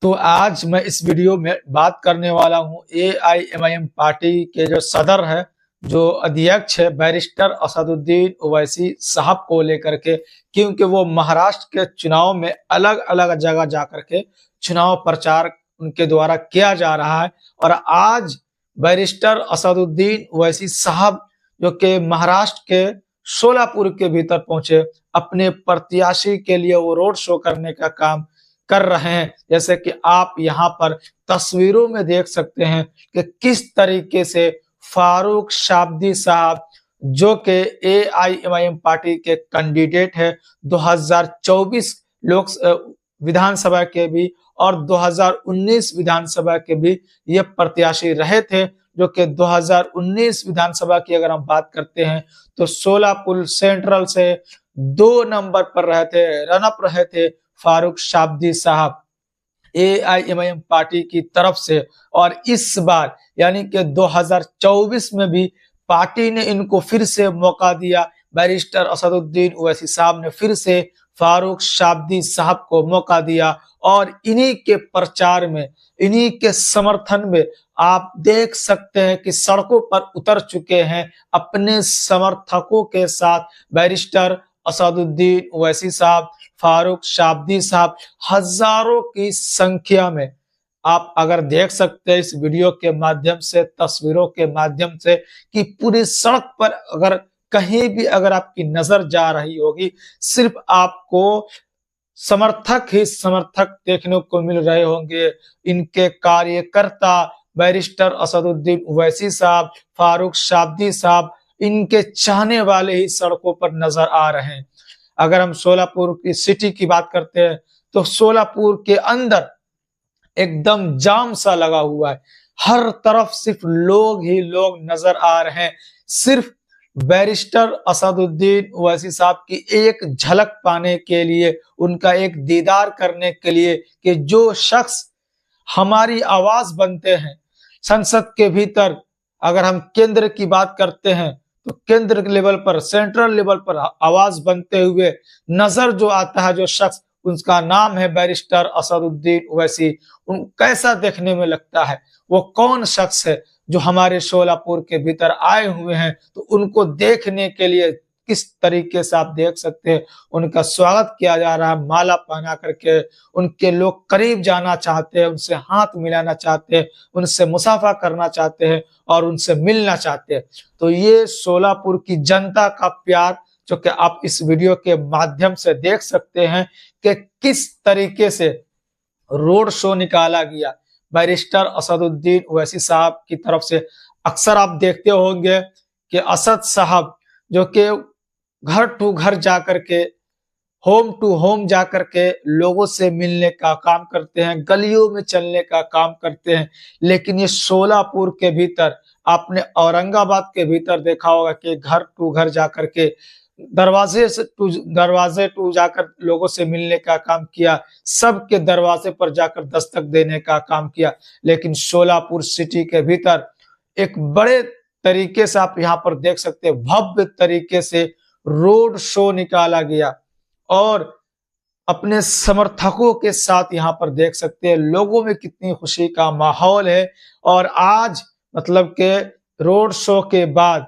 तो आज मैं इस वीडियो में बात करने वाला हूं एआईएमआईएम पार्टी के जो सदर है, जो अध्यक्ष है बैरिस्टर असदुद्दीन ओवैसी साहब को लेकर के, क्योंकि वो महाराष्ट्र के चुनाव में अलग अलग जगह जाकर के चुनाव प्रचार उनके द्वारा किया जा रहा है। और आज बैरिस्टर असदुद्दीन ओवैसी साहब जो कि महाराष्ट्र के सोलापुर के भीतर पहुंचे, अपने प्रत्याशी के लिए वो रोड शो करने का काम कर रहे हैं। जैसे कि आप यहाँ पर तस्वीरों में देख सकते हैं कि किस तरीके से फारूक शाब्दी साहब, जो कि एआईएमआईएम पार्टी के कैंडिडेट है 2024 लोक विधानसभा के भी और 2019 विधानसभा के भी ये प्रत्याशी रहे थे, जो कि 2019 विधानसभा की अगर हम बात करते हैं तो सोलापुर सेंट्रल से 2 नंबर पर रहे थे, रनअप रहे थे फारूक शाब्दी साहब एआईएमआईएम पार्टी की तरफ से। और इस बार यानी कि 2024 में भी पार्टी ने इनको फिर से मौका दिया। बैरिस्टर असदुद्दीन ओवैसी साहब ने फिर से फारूक शाब्दी साहब को मौका दिया और इन्हीं के प्रचार में, इन्हीं के समर्थन में आप देख सकते हैं कि सड़कों पर उतर चुके हैं अपने समर्थकों के साथ बैरिस्टर असदुद्दीन ओवैसी साहब, फारूक शाब्दी साहब, हजारों की संख्या में। आप अगर देख सकते हैं इस वीडियो के माध्यम से, तस्वीरों के माध्यम से, कि पूरी सड़क पर अगर कहीं भी अगर आपकी नजर जा रही होगी, सिर्फ आपको समर्थक ही समर्थक देखने को मिल रहे होंगे। इनके कार्यकर्ता बैरिस्टर असदुद्दीन ओवैसी साहब, फारूक शाब्दी साहब, इनके चाहने वाले ही सड़कों पर नजर आ रहे हैं। अगर हम सोलापुर की सिटी की बात करते हैं तो सोलापुर के अंदर एकदम जाम सा लगा हुआ है, हर तरफ सिर्फ लोग ही लोग नजर आ रहे हैं। सिर्फ बैरिस्टर असदुद्दीन ओवैसी साहब की एक झलक पाने के लिए, उनका एक दीदार करने के लिए कि जो शख्स हमारी आवाज बनते हैं संसद के भीतर। अगर हम केंद्र की बात करते हैं तो केंद्र लेवल पर, सेंट्रल लेवल पर आवाज बनते हुए नजर जो आता है जो शख्स, उसका नाम है बैरिस्टर असदुद्दीन ओवैसी। कैसा देखने में लगता है, वो कौन शख्स है जो हमारे सोलापुर के भीतर आए हुए हैं, तो उनको देखने के लिए किस तरीके से आप देख सकते हैं उनका स्वागत किया जा रहा है माला पहना करके। उनके लोग करीब जाना चाहते हैं, उनसे हाथ मिलाना चाहते हैं, उनसे मुसाफा करना चाहते हैं और उनसे मिलना चाहते हैं। तो ये सोलापुर की जनता का प्यार जो कि आप इस वीडियो के माध्यम से देख सकते हैं कि किस तरीके से रोड शो निकाला गया बैरिस्टर असदुद्दीन ओवैसी साहब की तरफ से। अक्सर आप देखते होंगे कि असद साहब जो कि घर टू घर जाकर के, होम टू होम जाकर के लोगों से मिलने का काम करते हैं, गलियों में चलने का काम करते हैं। लेकिन ये सोलापुर के भीतर, आपने औरंगाबाद के भीतर देखा होगा कि घर टू घर जाकर के, दरवाजे टू जाकर लोगों से मिलने का काम किया, सबके दरवाजे पर जाकर दस्तक देने का काम किया। लेकिन सोलापुर सिटी के भीतर एक बड़े तरीके से आप यहाँ पर देख सकते हैं, भव्य तरीके से रोड शो निकाला गया और अपने समर्थकों के साथ यहाँ पर देख सकते हैं लोगों में कितनी खुशी का माहौल है। और आज मतलब के रोड शो के बाद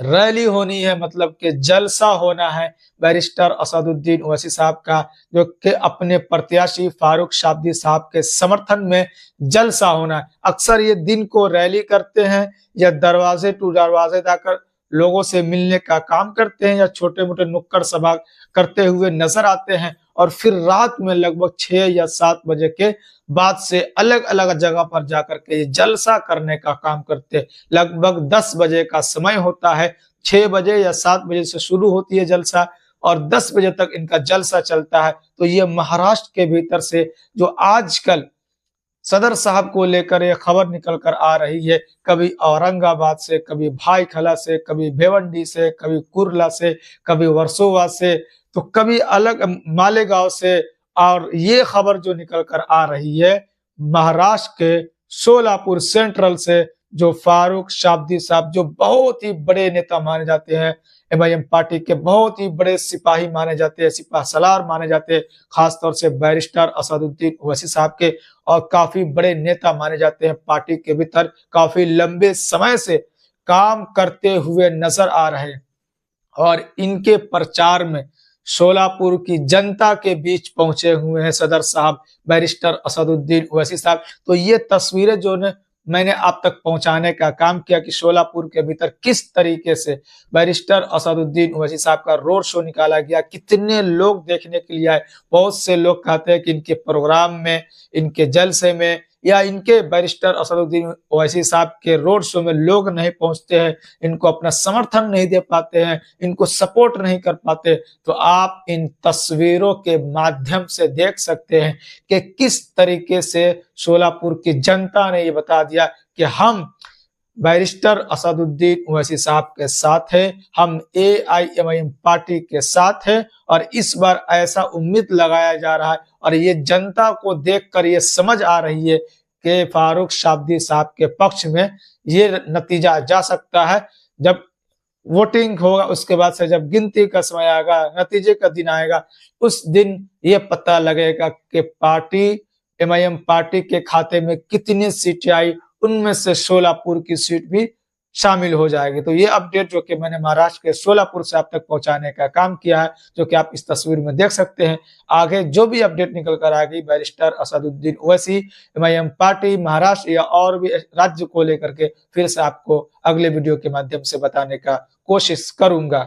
रैली होनी है, मतलब कि जलसा होना है बैरिस्टर असदुद्दीन ओवैसी साहब का, जो कि अपने प्रत्याशी फारूक शाब्दी साहब के समर्थन में जलसा होना है। अक्सर ये दिन को रैली करते हैं या दरवाजे टू दरवाजे जाकर लोगों से मिलने का काम करते हैं या छोटे मोटे नुक्कड़ सभा करते हुए नजर आते हैं, और फिर रात में लगभग 6 या 7 बजे के बाद से अलग अलग जगह पर जाकर के जलसा करने का काम करते हैं। लगभग 10 बजे का समय होता है, 6 बजे या 7 बजे से शुरू होती है जलसा और 10 बजे तक इनका जलसा चलता है। तो ये महाराष्ट्र के भीतर से जो आजकल सदर साहब को लेकर ये खबर निकल कर आ रही है, कभी औरंगाबाद से, कभी भाईखला से, कभी भिवंडी से, कभी कुर्ला से, कभी वर्सोवा से, तो कभी अलग मालेगांव से, और ये खबर जो निकल कर आ रही है महाराष्ट्र के सोलापुर सेंट्रल से, जो फारूक शाब्दी साहब जो बहुत ही बड़े नेता माने जाते हैं एमआईएम पार्टी के बहुत ही बड़े सिपाही माने जाते हैं, सिपह सलार माने जाते हैं, खासतौर से बैरिस्टर असदुद्दीन ओवैसी साहब के, और काफी बड़े नेता माने जाते हैं। पार्टी के भीतर काफी लंबे समय से काम करते हुए नजर आ रहे हैं और इनके प्रचार में शोलापुर की जनता के बीच पहुंचे हुए हैं सदर साहब बैरिस्टर असदुद्दीन ओवैसी साहब। तो ये तस्वीरें जो ने मैंने आप तक पहुंचाने का काम किया कि शोलापुर के भीतर किस तरीके से बैरिस्टर असदुद्दीन ओवैसी साहब का रोड शो निकाला गया, कितने लोग देखने के लिए आए। बहुत से लोग कहते हैं कि इनके प्रोग्राम में, इनके जलसे में या इनके बैरिस्टर असदुद्दीन ओवैसी साहब के रोड शो में लोग नहीं पहुंचते हैं, इनको अपना समर्थन नहीं दे पाते हैं, इनको सपोर्ट नहीं कर पाते। तो आप इन तस्वीरों के माध्यम से देख सकते हैं कि किस तरीके से शोलापुर की जनता ने ये बता दिया कि हम बैरिस्टर असदुद्दीन ओवैसी साहब के साथ है, हम एआईएमआईएम पार्टी के साथ है। और इस बार ऐसा उम्मीद लगाया जा रहा है और ये जनता को देखकर ये समझ आ रही है कि फारूक शाब्दी साहब के पक्ष में ये नतीजा जा सकता है। जब वोटिंग होगा उसके बाद से जब गिनती का समय आएगा, नतीजे का दिन आएगा, उस दिन ये पता लगेगा कि पार्टी एमआईएम पार्टी के खाते में कितनी सीटें आई, उनमें से शोलापुर की सीट भी शामिल हो जाएगी। तो ये अपडेट जो कि मैंने महाराष्ट्र के शोलापुर से आप तक पहुंचाने का काम किया है, जो कि आप इस तस्वीर में देख सकते हैं। आगे जो भी अपडेट निकल कर आएगी barrister Asaduddin Owaisi, MIM party, Maharashtra या और भी राज्य को लेकर के फिर से आपको अगले वीडियो के माध्यम से बताने का कोशिश करूंगा।